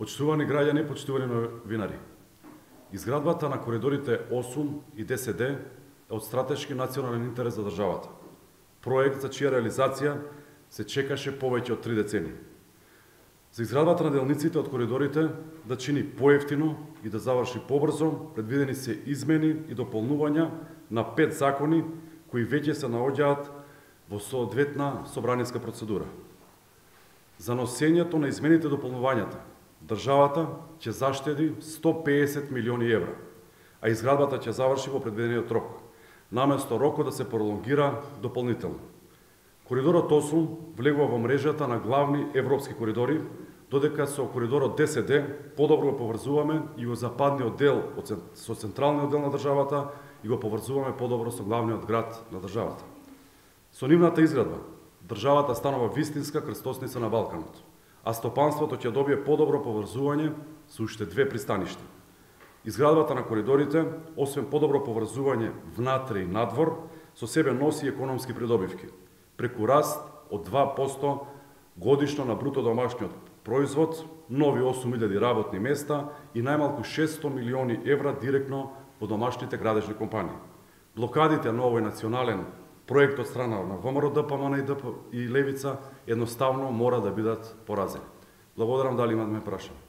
Почитувани граѓани, почитувани новинари, изградбата на коридорите 8 и 10D е од стратешки национален интерес за државата. Проект за чија реализација се чекаше повеќе од 3 децении. За изградбата на делниците од коридорите да чини поевтино и да заврши побрзо, предвидени се измени и дополнувања на 5 закони кои веќе се наоѓаат во соодветна собраниска процедура. За носењето на измените и дополнувањата, државата ќе заштеди 150 милиони евра, а изградбата ќе заврши во предвидениот рок, наместо рокот да се пролонгира дополнително. Коридорот 8 влегува во мрежата на главни европски коридори, додека со коридорот 10D подобро го поврзуваме југозападниот дел со централниот дел на државата и го поврзуваме подобро со главниот град на државата. Со нивната изградба, државата станува вистинска крстосница на Балканот, а стопанството ќе добие подобро поврзување со уште 2 пристаништа. Изградбата на коридорите, освен подобро поврзување внатре и надвор, со себе носи економски придобивки, преку раст од 2% годишно на бруто домашниот производ, нови 8.000 работни места и најмалку 600 милиони евра директно во домашните градежни компании. Блокадите на овој национален проект од страна на ВМРО, ДПМН и Левица едноставно мора да бидат поразени. Благодарам, дали имате ме прашање.